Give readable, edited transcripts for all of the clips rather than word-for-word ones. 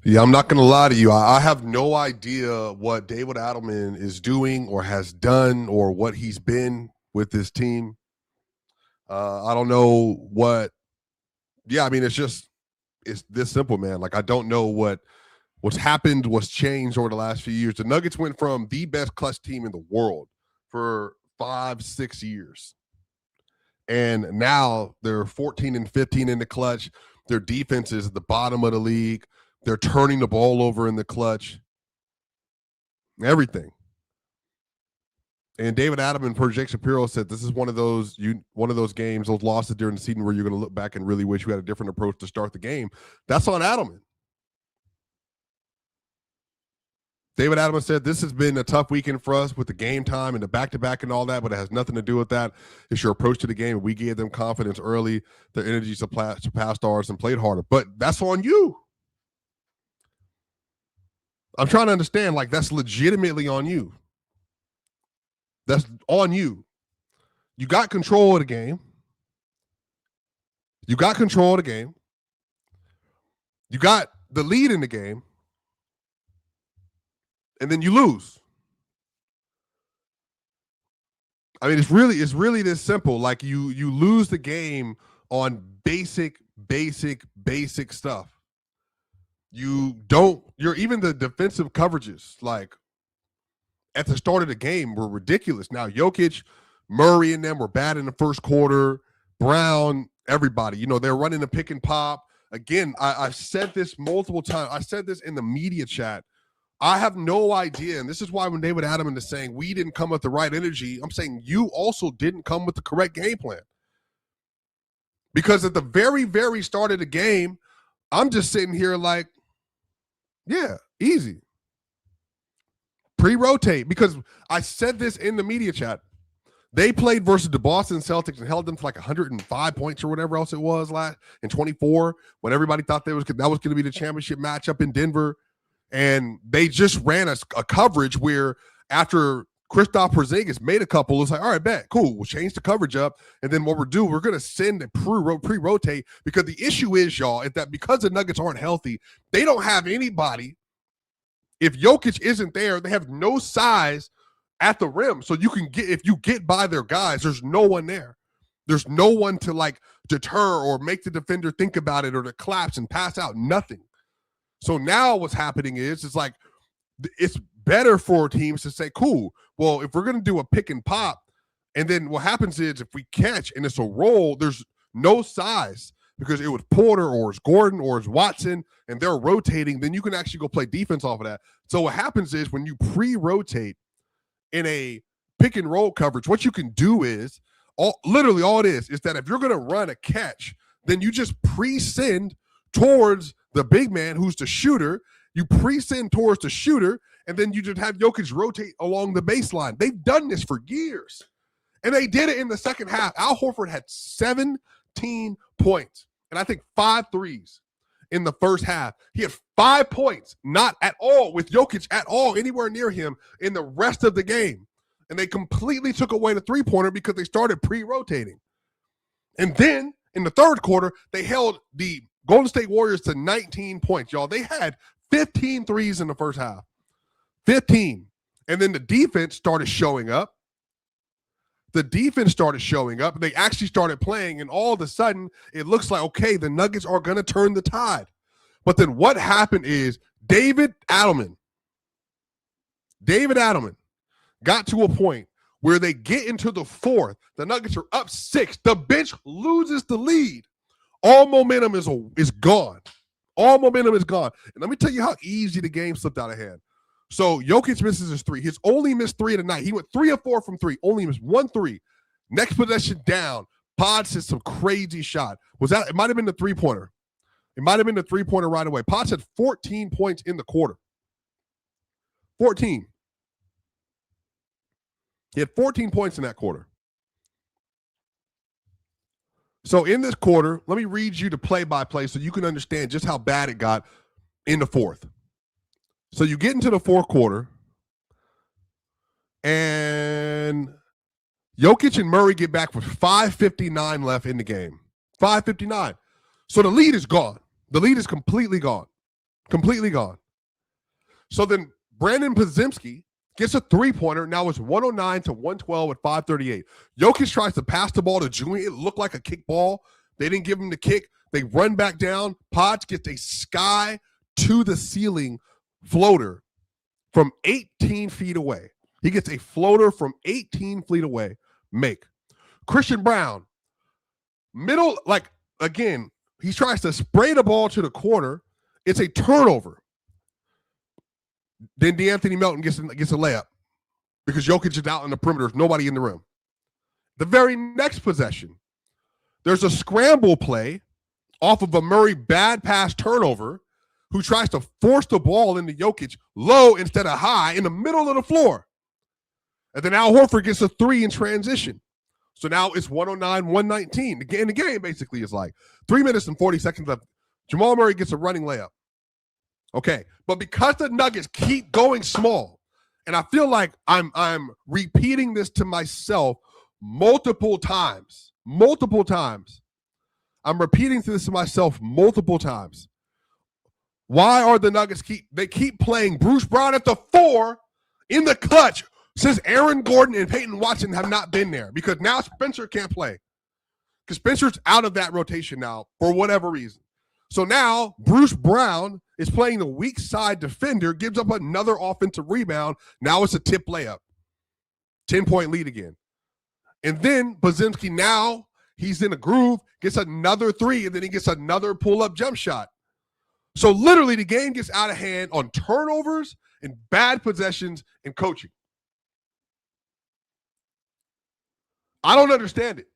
Yeah, I'm not going to lie to you. I have no idea what David Adelman is doing or has done or what he's been with this team. I don't know what. Yeah, I mean, it's this simple, man. Like I don't know what's happened, what's changed over the last few years. The Nuggets went from the best clutch team in the world for 5-6 years, and now they're 14 and 15 in the clutch. Their defense is at the bottom of the league. They're turning the ball over in the clutch. Everything. And David Adelman per Jake Shapiro said this is one of those games, those losses during the season where you're going to look back and really wish you had a different approach to start the game. That's on Adelman. David Adelman said this has been a tough weekend for us with the game time and the back-to-back and all that, but it has nothing to do with that. It's your approach to the game. We gave them confidence early. Their energy surpassed ours and played harder. But that's on you. I'm trying to understand, like, that's legitimately on you. That's on you. You got control of the game. You got control of the game. You got the lead in the game. And then you lose. I mean, it's really this simple. Like you lose the game on basic stuff. You're even the defensive coverages, like at the start of the game, were ridiculous. Now, Jokic, Murray and them were bad in the first quarter. Brown, everybody, they're running a pick and pop. Again, I've said this multiple times. I said this in the media chat. I have no idea, and this is why when David Adelman is saying we didn't come with the right energy, I'm saying you also didn't come with the correct game plan. Because at the very, very start of the game, I'm just sitting here like, yeah, easy. Pre-rotate, because I said this in the media chat. They played versus the Boston Celtics and held them to like 105 points or whatever else it was in 24, when everybody thought that was going to be the championship matchup in Denver. And they just ran a coverage where after Kristaps Porzingis made a couple, it's like, all right, bet, cool, we'll change the coverage up. And then what we're going to send a pre-rotate, because the issue is, y'all, is that because the Nuggets aren't healthy, they don't have anybody. If Jokic isn't there, they have no size at the rim. So if you get by their guys, there's no one there. There's no one to like deter or make the defender think about it or to collapse and pass out, nothing. So now what's happening is it's like it's better for teams to say, cool, well, if we're going to do a pick and pop, and then what happens is if we catch and it's a roll, there's no size because it was Porter or it's Gordon or it's Watson and they're rotating, then you can actually go play defense off of that. So what happens is when you pre-rotate in a pick and roll coverage, what you can do is literally all it is that if you're going to run a catch, then you just pre-send towards the big man who's the shooter. You pre-send towards the shooter, and then you just have Jokic rotate along the baseline. They've done this for years, and they did it in the second half. Al Horford had 17 points, and I think 5 threes in the first half. He had 5 points, not at all with Jokic at all anywhere near him in the rest of the game. And they completely took away the three-pointer because they started pre-rotating. And then in the third quarter, they held the Golden State Warriors to 19 points, y'all. They had 15 threes in the first half. 15. And then the defense started showing up. They actually started playing, and all of a sudden, it looks like, okay, the Nuggets are going to turn the tide. But then what happened is David Adelman got to a point where they get into the fourth. The Nuggets are up 6. The bench loses the lead. All momentum is gone. All momentum is gone. And let me tell you how easy the game slipped out of hand. So Jokic misses his 3. He's only missed 3 of the night. He went 3 of 4 from 3. Only missed 1 3. Next possession down. Pods hit some crazy shot. It might have been the three-pointer. It might have been the three-pointer right away. Pods had 14 points in the quarter. 14. He had 14 points in that quarter. So in this quarter, let me read you the play-by-play so you can understand just how bad it got in the fourth. So you get into the fourth quarter, and Jokic and Murray get back with 5:59 left in the game. 5:59. So the lead is gone. The lead is completely gone. Completely gone. So then Brandon Podziemski gets a three-pointer. Now it's 109 to 112 at 5:38. Jokic tries to pass the ball to Junior. It looked like a kick ball. They didn't give him the kick. They run back down. Potts gets a sky to the ceiling floater from 18 feet away. He gets a floater from 18 feet away. Make. Christian Brown, middle, like, again, he tries to spray the ball to the corner. It's a turnover. Then DeAnthony Melton gets a layup because Jokic is out in the perimeter. There's nobody in the rim. The very next possession, there's a scramble play off of a Murray bad pass turnover who tries to force the ball into Jokic low instead of high in the middle of the floor. And then Al Horford gets a three in transition. So now it's 109-119. And the game basically is like 3 minutes and 40 seconds left. Jamal Murray gets a running layup. Okay, but because the Nuggets keep going small, and I feel like I'm repeating this to myself multiple times. I'm repeating this to myself multiple times. Why are the Nuggets keep playing Bruce Brown at the 4 in the clutch since Aaron Gordon and Peyton Watson have not been there? Because now Spencer can't play. Because Spencer's out of that rotation now for whatever reason. So now Bruce Brown is playing the weak side defender, gives up another offensive rebound. Now it's a tip layup. 10-point lead again. And then Podziemski, now he's in a groove, gets another three, and then he gets another pull-up jump shot. So literally the game gets out of hand on turnovers and bad possessions and coaching. I don't understand it.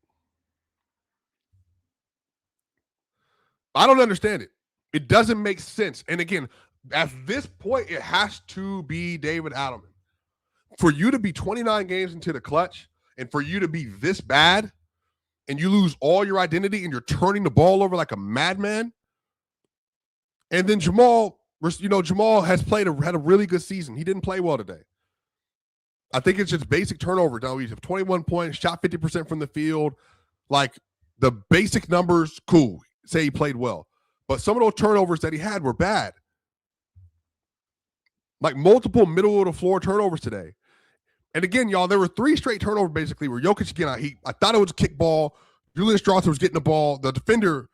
I don't understand it. It doesn't make sense. And again, at this point, it has to be David Adelman. For you to be 29 games into the clutch and for you to be this bad and you lose all your identity and you're turning the ball over like a madman. And then Jamal has had a really good season. He didn't play well today. I think it's just basic turnover. Now he's 21 points, shot 50% from the field. Like the basic numbers, cool. Say he played well. But some of those turnovers that he had were bad. Like multiple middle of the floor turnovers today. And again, y'all, there were 3 straight turnovers basically where Jokic, again, I thought it was a kick ball. Julian Strasser was getting the ball. The defender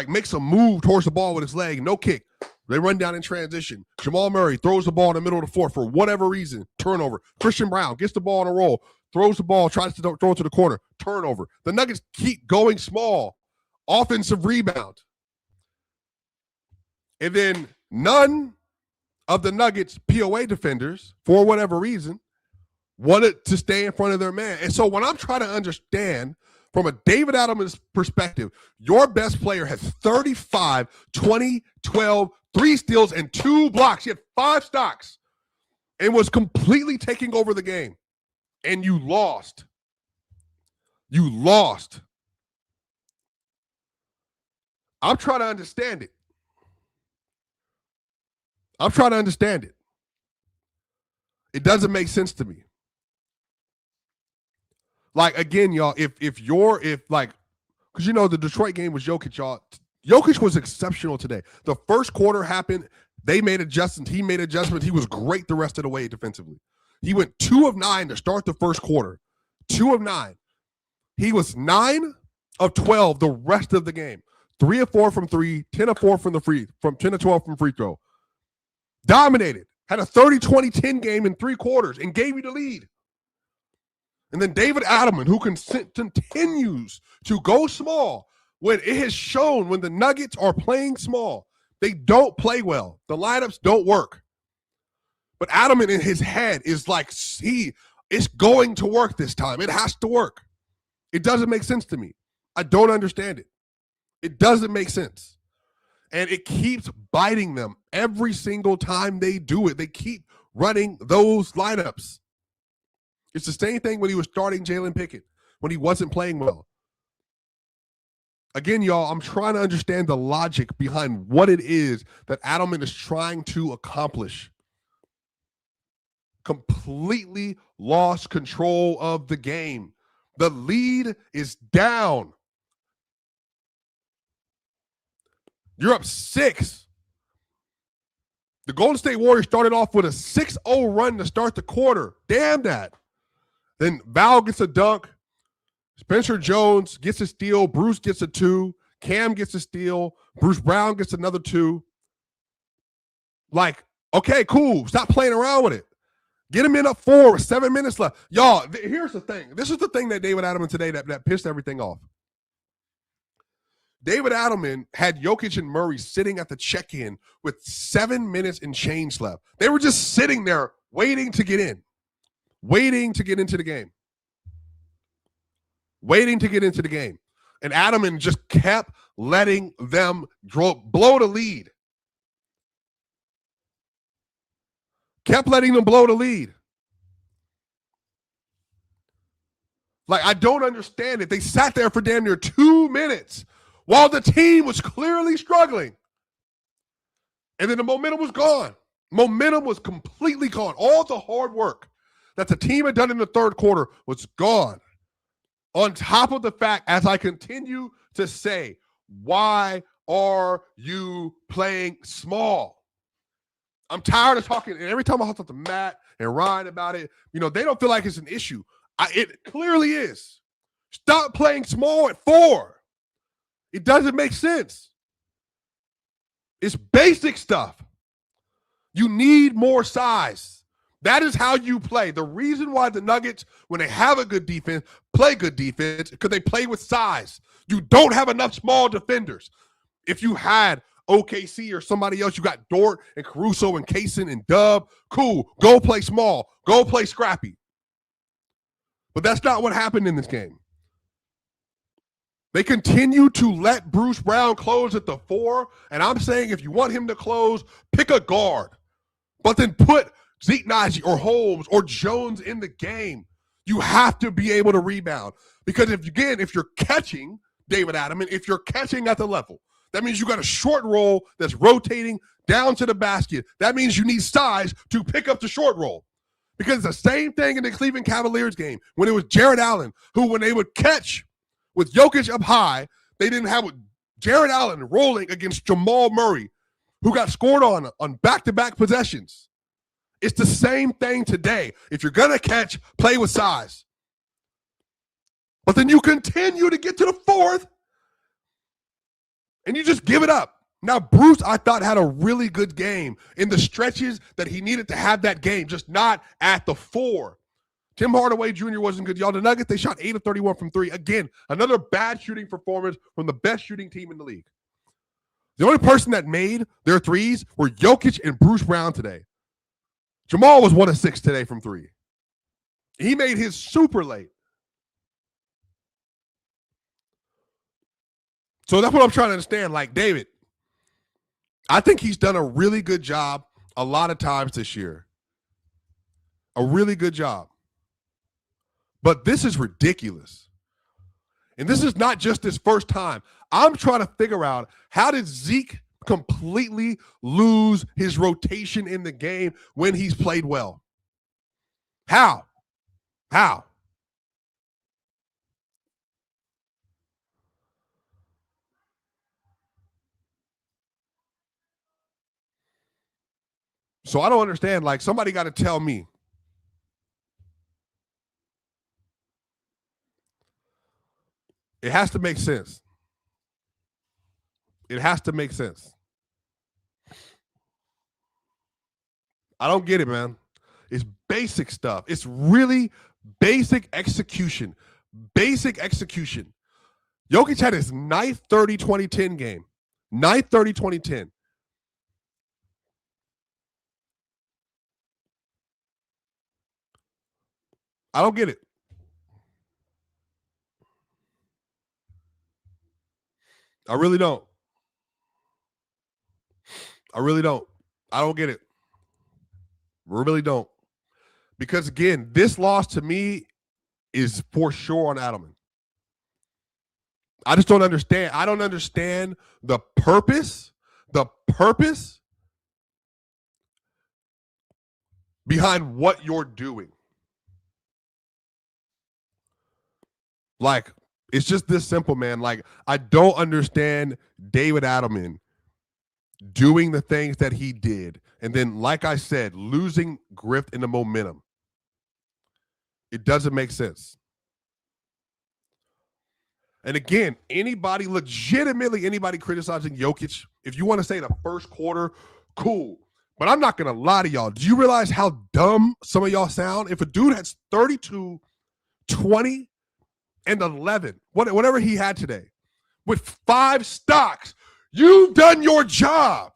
makes a move towards the ball with his leg. No kick. They run down in transition. Jamal Murray throws the ball in the middle of the floor for whatever reason. Turnover. Christian Brown gets the ball on a roll. Throws the ball, tries to throw it to the corner. Turnover. The Nuggets keep going small. Offensive rebound. And then none of the Nuggets POA defenders, for whatever reason, wanted to stay in front of their man. And so when I'm trying to understand from a David Adelman's perspective, your best player has 35, 20, 12, 3 steals, and 2 blocks. He had 5 stocks and was completely taking over the game. And you lost. You lost. I'm trying to understand it. It doesn't make sense to me. Like, again, y'all, because you know, the Detroit game was Jokic, y'all. Jokic was exceptional today. The first quarter happened. They made adjustments. He made adjustments. He was great the rest of the way defensively. He went 2 of 9 to start the first quarter. 2 of 9. He was 9 of 12 the rest of the game. 3 of 4 from 3, 10 of 4 from 10 of 12 from free throw. Dominated. Had a 30-20-10 game in 3 quarters and gave you the lead. And then David Adelman, who continues to go small when it has shown when the Nuggets are playing small, they don't play well. The lineups don't work. But Adelman in his head is like, it's going to work this time. It has to work. It doesn't make sense to me. I don't understand it. It doesn't make sense. And it keeps biting them every single time they do it. They keep running those lineups. It's the same thing when he was starting Jalen Pickett, when he wasn't playing well. Again, y'all, I'm trying to understand the logic behind what it is that Adelman is trying to accomplish. Completely lost control of the game. The lead is down. You're up 6. The Golden State Warriors started off with a 6-0 run to start the quarter. Damn that. Then Val gets a dunk. Spencer Jones gets a steal. Bruce gets a 2. Cam gets a steal. Bruce Brown gets another 2. Like, okay, cool. Stop playing around with it. Get him in up 4 with 7 minutes left. Y'all, here's the thing. This is the thing that David Adelman today that pissed everything off. David Adelman had Jokic and Murray sitting at the check-in with 7 minutes and change left. They were just sitting there waiting to get in, waiting to get into the game, waiting to get into the game. And Adelman just kept letting them blow the lead. Kept letting them blow the lead. Like, I don't understand it. They sat there for damn near 2 minutes while the team was clearly struggling. And then the momentum was gone. Momentum was completely gone. All the hard work that the team had done in the third quarter was gone. On top of the fact, as I continue to say, why are you playing small? I'm tired of talking. And every time I talk to Matt and Ryan about it, they don't feel like it's an issue. It clearly is. Stop playing small at 4. It doesn't make sense. It's basic stuff. You need more size. That is how you play. The reason why the Nuggets, when they have a good defense, play good defense, because they play with size. You don't have enough small defenders. If you had OKC or somebody else, you got Dort and Caruso and Kaysen and Dub, cool. Go play small. Go play scrappy. But that's not what happened in this game. They continue to let Bruce Brown close at the 4, and I'm saying if you want him to close, pick a guard. But then put Zeke Naji or Holmes or Jones in the game. You have to be able to rebound. Because if you're catching, David Adelman, if you're catching at the level, that means you got a short roll that's rotating down to the basket. That means you need size to pick up the short roll. Because it's the same thing in the Cleveland Cavaliers game when it was Jared Allen, who when they would catch with Jokic up high, they didn't have Jared Allen rolling against Jamal Murray, who got scored on back-to-back possessions. It's the same thing today. If you're going to catch, play with size. But then you continue to get to the 4th, and you just give it up. Now, Bruce, I thought, had a really good game in the stretches that he needed to have that game, just not at the 4. Tim Hardaway Jr. wasn't good. Y'all, the Nuggets, they shot 8 of 31 from 3. Again, another bad shooting performance from the best shooting team in the league. The only person that made their threes were Jokic and Bruce Brown today. Jamal was 1 of 6 today from 3. He made his super late. So that's what I'm trying to understand. Like, David, I think he's done a really good job a lot of times this year. A really good job. But this is ridiculous. And this is not just his first time. I'm trying to figure out, how did Zeke completely lose his rotation in the game when he's played well? How? So I don't understand. Like, somebody got to tell me. It has to make sense. It has to make sense. I don't get it, man. It's basic stuff. It's really basic execution. Basic execution. Jokic had his 9th 30-20-10 game. 9th 30-20-10. I don't get it. I really don't. I don't get it. Really don't. Because, again, this loss to me is for sure on Adelman. I just don't understand. I don't understand the purpose behind what you're doing. Like, it's just this simple, man. Like, I don't understand David Adelman doing the things that he did, and then, like I said, losing grip in the momentum. It doesn't make sense. And again, anybody criticizing Jokic, if you want to say the first quarter, cool. But I'm not going to lie to y'all. Do you realize how dumb some of y'all sound? If a dude has 32, 20, and 11, whatever he had today, with 5 stocks, you've done your job.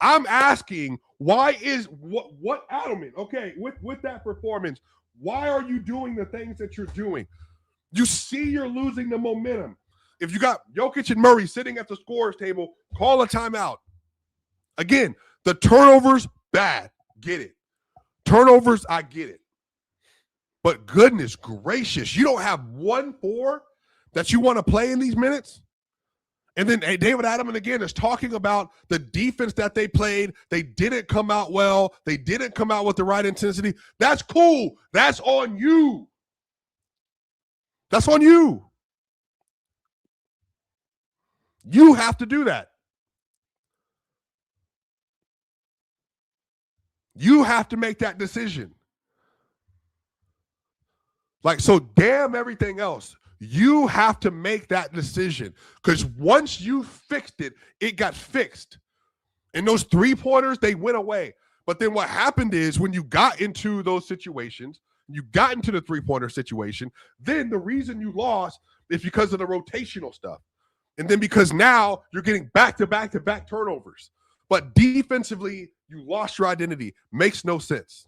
I'm asking, why is what Adelman? Okay, with that performance, why are you doing the things that you're doing? You see you're losing the momentum. If you got Jokic and Murray sitting at the scorer's table, call a timeout. Again, the turnovers, bad. Get it. Turnovers, I get it. But goodness gracious, you don't have 1-4 that you want to play in these minutes? And then David Adelman, again, is talking about the defense that they played. They didn't come out well. They didn't come out with the right intensity. That's cool. That's on you. That's on you. You have to do that. You have to make that decision. Like, so damn everything else. You have to make that decision, because once you fixed it, it got fixed. And those 3-pointers, they went away. But then what happened is, when you got into those situations, you got into the 3-pointer situation, then the reason you lost is because of the rotational stuff. And then because now you're getting back-to-back-to-back turnovers. But defensively, you lost your identity. Makes no sense.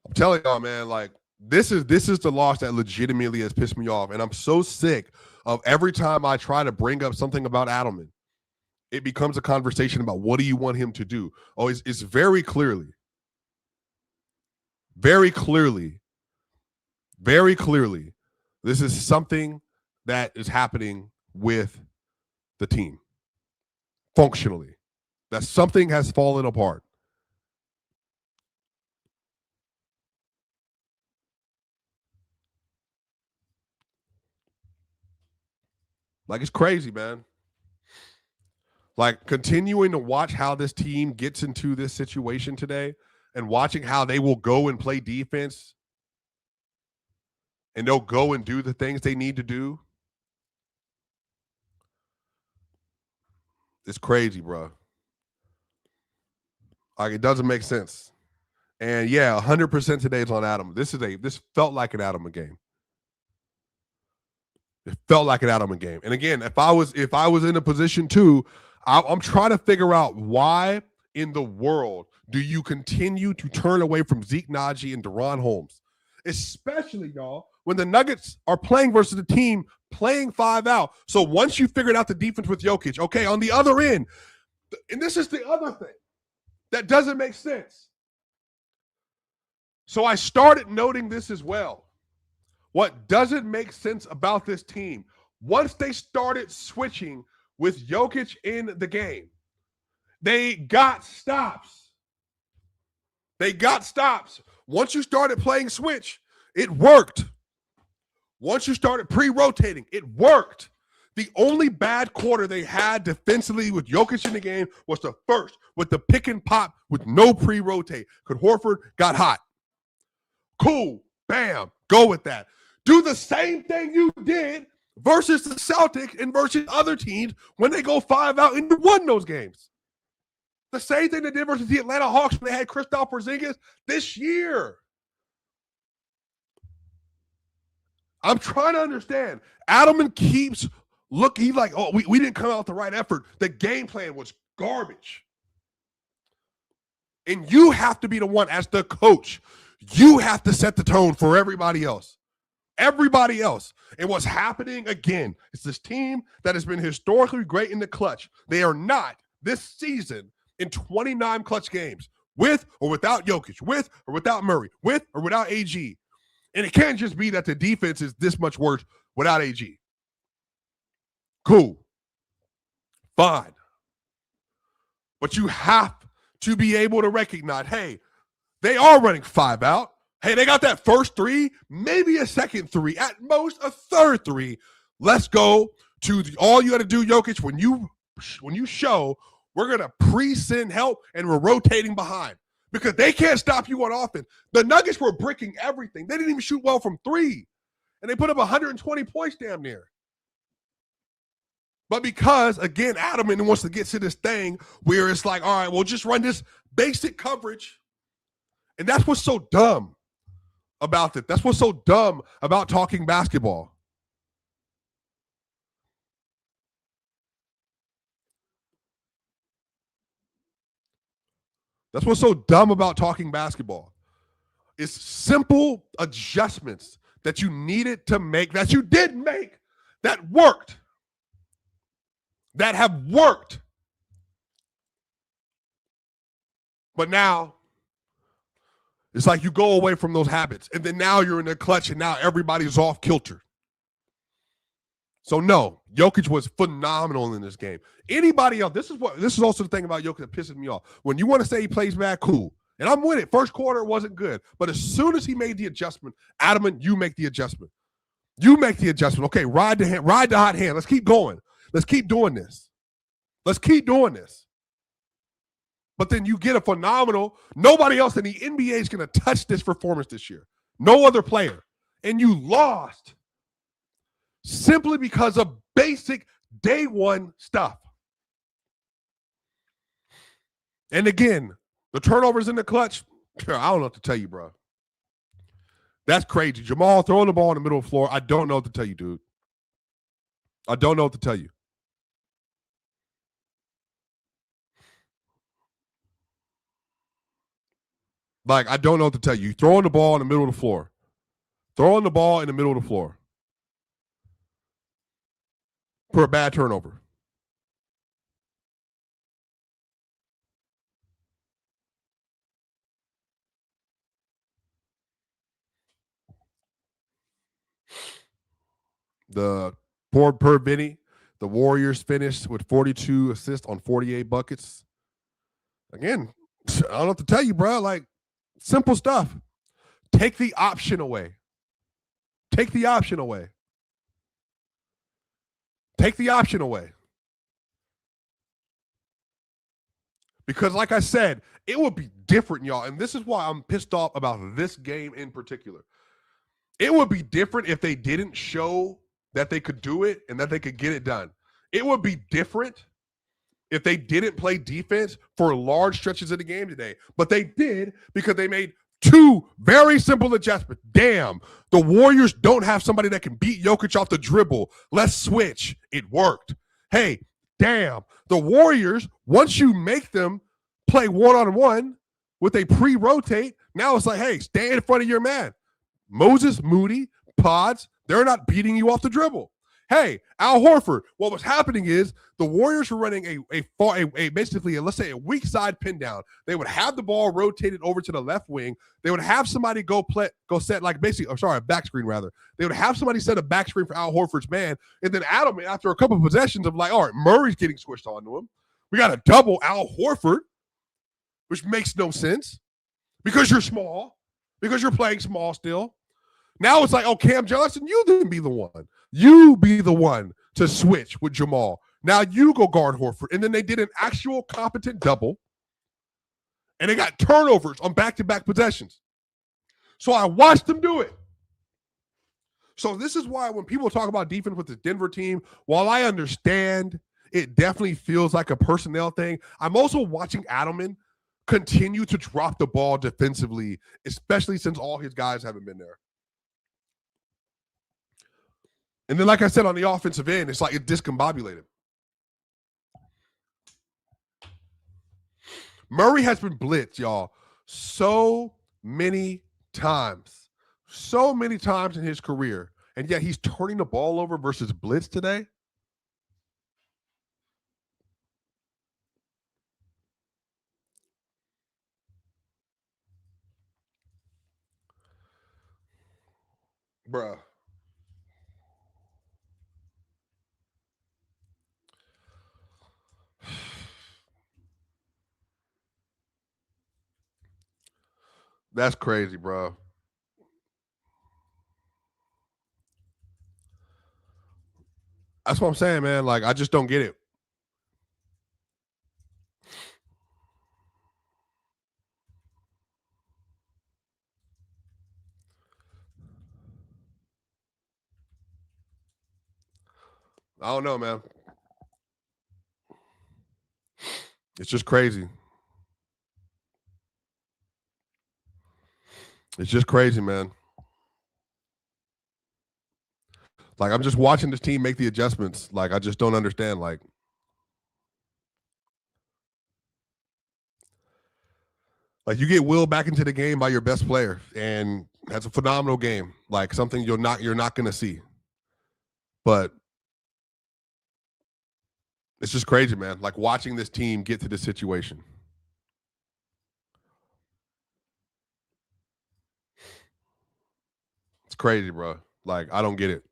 I'm telling y'all, man, like, this is the loss that legitimately has pissed me off. And I'm so sick of every time I try to bring up something about Adelman, it becomes a conversation about what do you want him to do? Oh, it's very clearly, this is something that is happening with the team functionally, that something has fallen apart. Like, it's crazy, man. Like, continuing to watch how this team gets into this situation today and watching how they will go and play defense and they'll go and do the things they need to do. It's crazy, bro. Like, it doesn't make sense. And yeah, 100% today is on Adam. This felt like an Adelman game. It felt like an Adelman game. And again, if I was in a position too, I'm trying to figure out, why in the world do you continue to turn away from Zeke Naji and Deron Holmes? Especially, y'all, when the Nuggets are playing versus the team playing 5 out. So once you figured out the defense with Jokic, okay, on the other end, and this is the other thing that doesn't make sense. So I started noting this as well. What doesn't make sense about this team, once they started switching with Jokic in the game, they got stops. Once you started playing switch, it worked. Once you started pre-rotating, it worked. The only bad quarter they had defensively with Jokic in the game was the first, with the pick and pop with no pre-rotate, because Horford got hot. Cool. Bam. Go with that. Do the same thing you did versus the Celtics and versus other teams when they go 5 out and you won those games. The same thing they did versus the Atlanta Hawks when they had Kristaps Porzingis this year. I'm trying to understand. Adelman keeps looking, he's like, oh, we didn't come out with the right effort. The game plan was garbage. And you have to be the one, as the coach, you have to set the tone for everybody else. Everybody else. And what's happening again, it's this team that has been historically great in the clutch. They are not this season in 29 clutch games, with or without Jokic, with or without Murray, with or without AG. And it can't just be that the defense is this much worse without AG. Cool. Fine. But you have to be able to recognize, hey, they are running 5 out. Hey, they got that first three, maybe a second three, at most a third three. Let's go to all you got to do, Jokic, when you show we're gonna pre-send help and we're rotating behind because they can't stop you on offense. The Nuggets were bricking everything. They didn't even shoot well from three, and they put up 120 points damn near. But because, again, ADELMAN wants to get to this thing where it's like, all right, we'll just run this basic coverage. And that's what's so dumb about it. That's what's so dumb about talking basketball. That's what's so dumb about talking basketball. It's simple adjustments that you needed to make, that you did make, that worked, that have worked. But now it's like you go away from those habits, and then now you're in the clutch, and now everybody's off kilter. So no, Jokic was phenomenal in this game. Anybody else? This is also the thing about Jokic that pisses me off. When you want to say he plays bad, cool. And I'm with it. First quarter wasn't good. But as soon as he made the adjustment, ADELMAN, you make the adjustment. You make the adjustment. Okay, ride the hot hand. Let's keep going. Let's keep doing this. Let's keep doing this. But then you get a phenomenal, nobody else in the NBA is going to touch this performance this year. No other player. And you lost simply because of basic day one stuff. And again, the turnovers in the clutch, I don't know what to tell you, bro. That's crazy. Jamal throwing the ball in the middle of the floor. I don't know what to tell you, dude. I don't know what to tell you. Like, I don't know what to tell you. Throwing the ball in the middle of the floor. Throwing the ball in the middle of the floor. For a bad turnover. The per Vinny, the Warriors finished with 42 assists on 48 buckets. Again, I don't know what to tell you, bro. Like, simple stuff. Take the option away. Take the option away. Take the option away. Because, like I said, it would be different, y'all. And this is why I'm pissed off about this game in particular. It would be different if they didn't show that they could do it and that they could get it done. It would be different if they didn't play defense for large stretches of the game today. But they did because they made two very simple adjustments. Damn, the Warriors don't have somebody that can beat Jokic off the dribble. Let's switch. It worked. Hey, damn, the Warriors, once you make them play one-on-one with a pre-rotate, now it's like, hey, stay in front of your man. Moses, Moody, Pods, they're not beating you off the dribble. Hey, Al Horford, what was happening is the Warriors were running basically, let's say, a weak side pin down. They would have the ball rotated over to the left wing. They would have somebody go set, like basically, a back screen rather. They would have somebody set a back screen for Al Horford's man. And then ADELMAN, after a couple of possessions of like, all right, Murray's getting squished onto him. We got to double Al Horford, which makes no sense because you're small, because you're playing small still. Now it's like, oh, Cam Johnson, you then be the one. You be the one to switch with Jamal. Now you go guard Horford. And then they did an actual competent double. And they got turnovers on back-to-back possessions. So I watched them do it. So this is why when people talk about defense with the Denver team, while I understand it definitely feels like a personnel thing, I'm also watching ADELMAN continue to drop the ball defensively, especially since all his guys haven't been there. And then, like I said, on the offensive end, it's like it discombobulated. Murray has been blitzed, y'all, so many times. So many times in his career. And yet he's turning the ball over versus blitz today. Bruh. That's crazy, bro. That's what I'm saying, man. Like, I just don't get it. I don't know, man. It's just crazy. It's just crazy, man. Like, I'm just watching this team make the adjustments. Like, I just don't understand. Like you get Will back into the game by your best player, and that's a phenomenal game. Like, something you're not going to see. But it's just crazy, man. Like, watching this team get to this situation. It's crazy, bro. Like, I don't get it.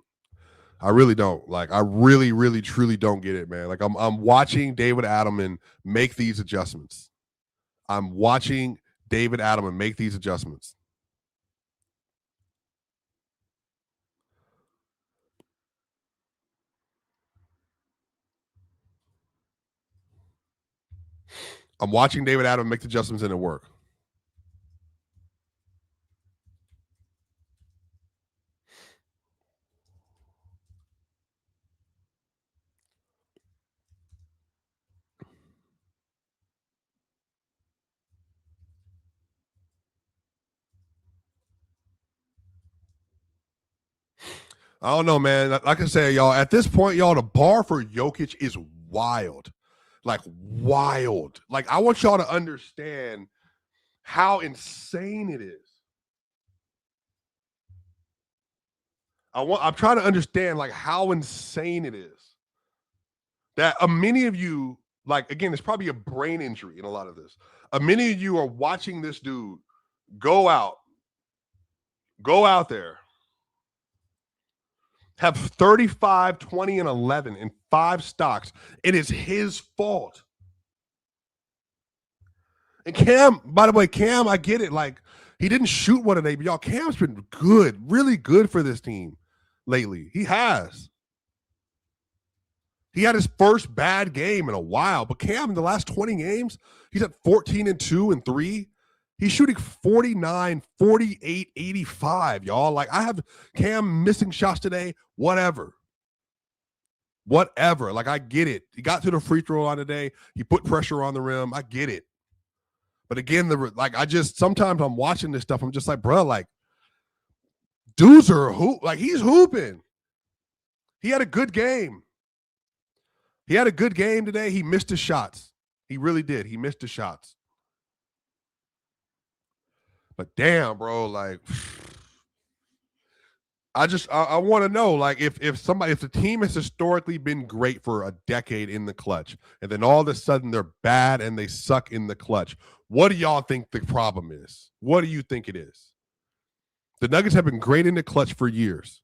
I really don't. Like, I really, really, truly don't get it, man. Like, I'm watching David Adelman make these adjustments. I'm watching David Adelman make these adjustments. I'm watching David Adelman make the adjustments and it work. I don't know, man. Like I said, y'all, at this point, y'all, the bar for Jokic is wild. Like, wild. Like, I want y'all to understand how insane it is. I'm trying to understand, like, how insane it is. That many of you, like, again, it's probably a brain injury in a lot of this. Many of you are watching this dude go out there, have 35, 20, and 11 in 5 stocks. It is his fault. And Cam, by the way, Cam, I get it. Like, he didn't shoot one today, but y'all, Cam's been good, really good for this team lately. He has. He had his first bad game in a while, but Cam in the last 20 games, he's at 14 and 2 and 3. He's shooting 49, 48, 85, y'all. Like, I have Cam missing shots today, whatever. Like, I get it. He got to the free throw line today. He put pressure on the rim. I get it. But again, sometimes I'm watching this stuff. I'm just like, bro, like, dudes are he's hooping. He had a good game. He had a good game today. He missed his shots. He really did. He missed his shots. But damn, bro, like, I want to know, like, if the team has historically been great for a decade in the clutch, and then all of a sudden they're bad and they suck in the clutch, what do y'all think the problem is? What do you think it is? The Nuggets have been great in the clutch for years.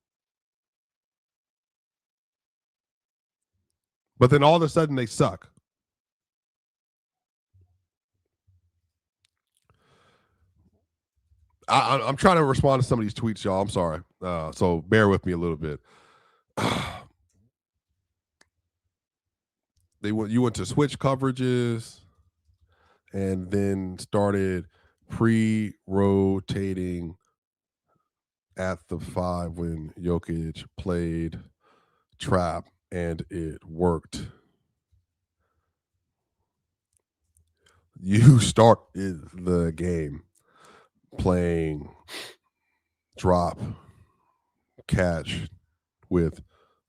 But then all of a sudden they suck. I'm trying to respond to some of these tweets, y'all. I'm sorry. So bear with me a little bit. You went to switch coverages and then started pre-rotating at the 5 when Jokic played trap, and it worked. You started the game playing drop catch with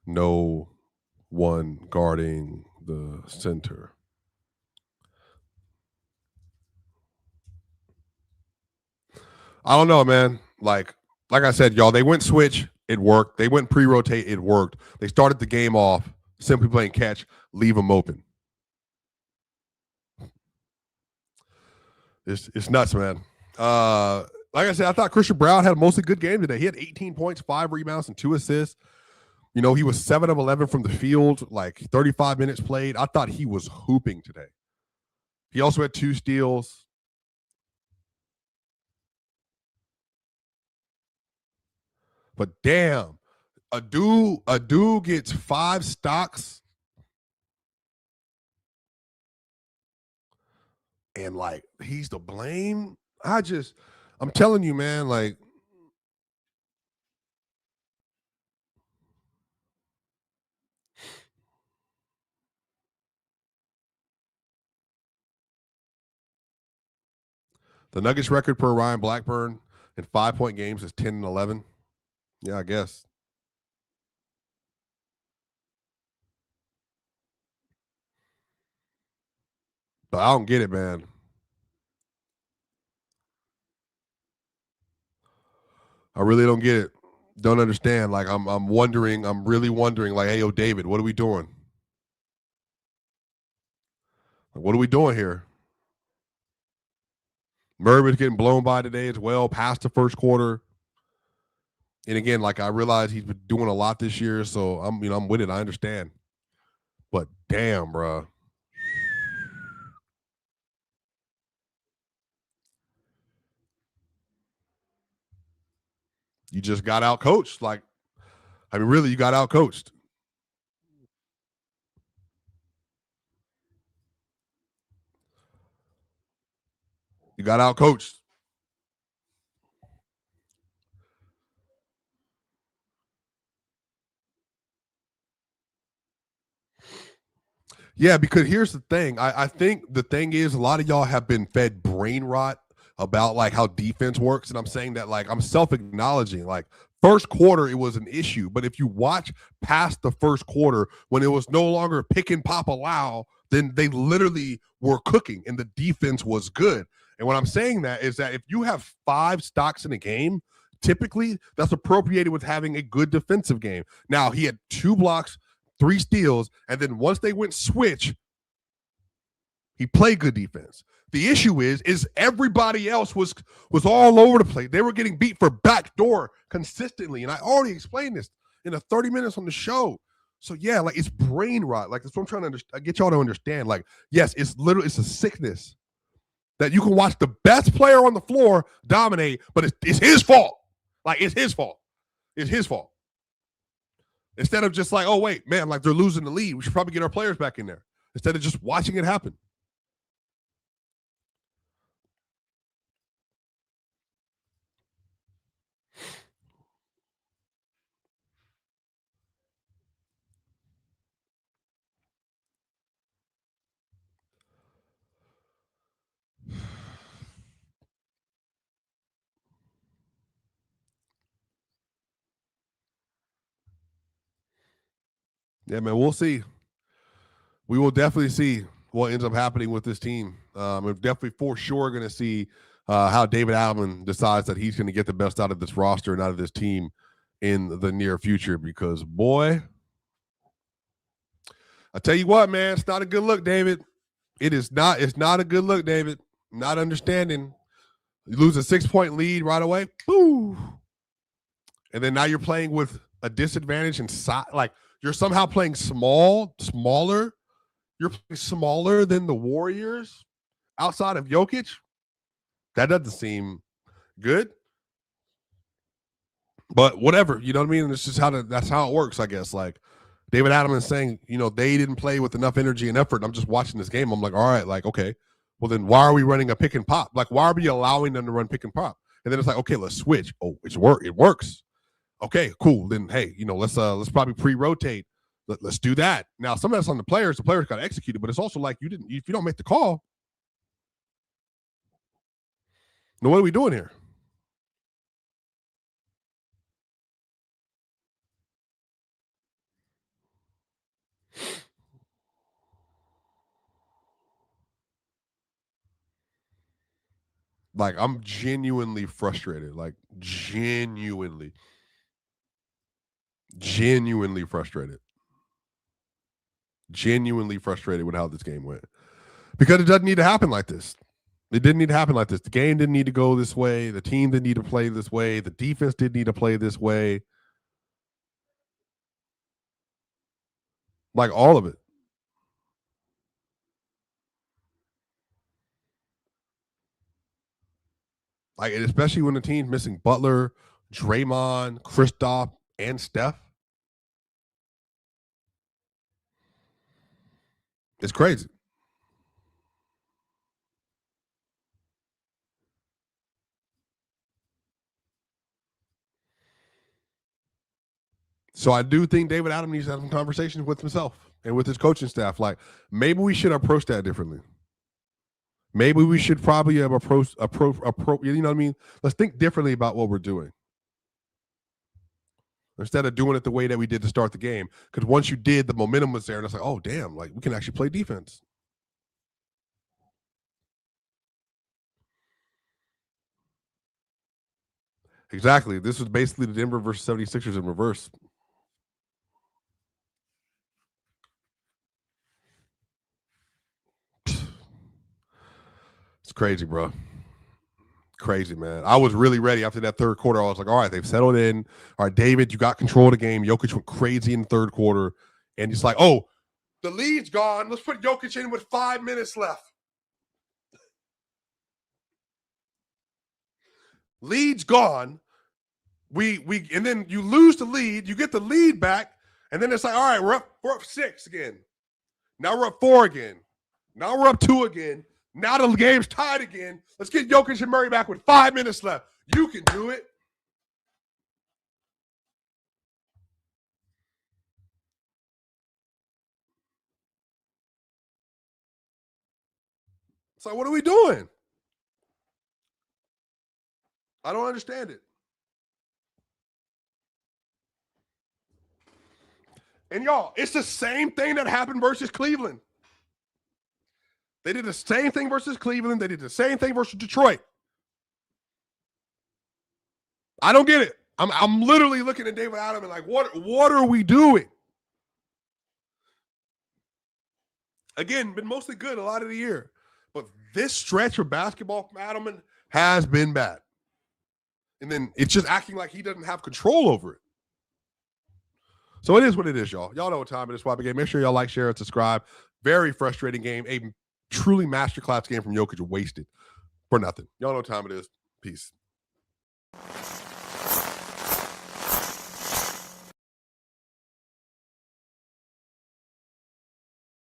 no one guarding the center. I don't know, man. Like I said, y'all, they went switch, it worked. They went pre-rotate, it worked. They started the game off simply playing catch, leave them open. It's nuts, man. Like I said, I thought Christian Brown had a mostly good game today. He had 18 points, 5 rebounds, and 2 assists. You know, he was 7 of 11 from the field, like 35 minutes played. I thought he was hooping today. He also had 2 steals. But damn, A dude gets 5 stocks and like he's to blame. I'm telling you, man, like the Nuggets record per Ryan Blackburn in 5-point games is 10 and 11. Yeah, I guess. But I don't get it, man. I really don't get it. Don't understand. Like I'm wondering, I'm really wondering, like, hey, yo, David, what are we doing? Like, what are we doing here? Mervin's getting blown by today as well, past the first quarter. And again, like I realize he's been doing a lot this year, so I'm with it. I understand. But damn, bro. You just got out coached. Like, I mean, really, you got out coached. You got out coached. Yeah, because here's the thing. I think the thing is a lot of y'all have been fed brain rot about like how defense works. And I'm saying that like I'm self-acknowledging. Like first quarter, it was an issue. But if you watch past the first quarter, when it was no longer pick and pop allow, then they literally were cooking and the defense was good. And what I'm saying that is that if you have 5 stocks in a game, typically that's appropriated with having a good defensive game. Now he had 2 blocks, 3 steals, and then once they went switch, he played good defense. The issue is everybody else was all over the place. They were getting beat for backdoor consistently, and I already explained this in the 30 minutes on the show. So yeah, like it's brain rot. Like that's what I'm trying to get y'all to understand. Like yes, it's a sickness that you can watch the best player on the floor dominate, but it's his fault. Like it's his fault. It's his fault. Instead of just like, oh wait, man, like they're losing the lead. We should probably get our players back in there. Instead of just watching it happen. Yeah, man, we'll see. We will definitely see what ends up happening with this team. We're definitely for sure going to see how David Adelman decides that he's going to get the best out of this roster and out of this team in the near future. Because boy, I tell you what, man, it's not a good look, David. It is not. It's not a good look, David. Not understanding. You lose a 6-point lead right away. Boo. And then now you're playing with a disadvantage and like you're somehow playing smaller. You're playing smaller than the Warriors outside of Jokic. That doesn't seem good. But whatever, you know what I mean? It's just that's how it works, I guess. Like David Adelman is saying, they didn't play with enough energy and effort. I'm just watching this game. I'm like, all right, like, okay. Well, then why are we running a pick and pop? Like, why are we allowing them to run pick and pop? And then it's like, okay, let's switch. Oh, it works. Okay, cool. Then hey, let's probably pre-rotate. Let's do that. Now, some of that's on the players. The players got to execute it, but it's also like if you don't make the call, then what are we doing here? Like I'm genuinely frustrated. Like genuinely frustrated. Genuinely frustrated with how this game went. Because it doesn't need to happen like this. It didn't need to happen like this. The game didn't need to go this way. The team didn't need to play this way. The defense didn't need to play this way. Like all of it. Like, especially when the team's missing Butler, Draymond, Kristoff, and Steph. It's crazy. So I do think David Adams needs to have some conversations with himself and with his coaching staff. Like, maybe we should approach that differently. Maybe we should probably have approach, you know what I mean? Let's think differently about what we're doing. Instead of doing it the way that we did to start the game. Because once you did, the momentum was there, and it's like, oh, damn, like we can actually play defense. Exactly. This was basically the Denver versus 76ers in reverse. It's crazy, bro. Crazy, man. I was really ready after that third quarter. I was like, all right, they've settled in. All right, David, you got control of the game. Jokic went crazy in the third quarter. And it's like, oh, the lead's gone. Let's put Jokic in with 5 minutes left. Lead's gone. And then you lose the lead. You get the lead back. And then it's like, all right, we're up 6 again. Now we're up 4 again. Now we're up 2 again. Now the game's tied again. Let's get Jokic and Murray back with 5 minutes left. You can do it. It's like, what are we doing? I don't understand it. And y'all, it's the same thing that happened versus Cleveland. They did the same thing versus Cleveland. They did the same thing versus Detroit. I don't get it. I'm literally looking at David Adams and like, what are we doing? Again, been mostly good a lot of the year. But this stretch for basketball from Adelman has been bad. And then it's just acting like he doesn't have control over it. So it is what it is, y'all. Y'all know what time it is. Swipa game. Make sure y'all like, share, and subscribe. Very frustrating game. A truly masterclass game from Jokic, wasted for nothing. Y'all know what time it is. Peace.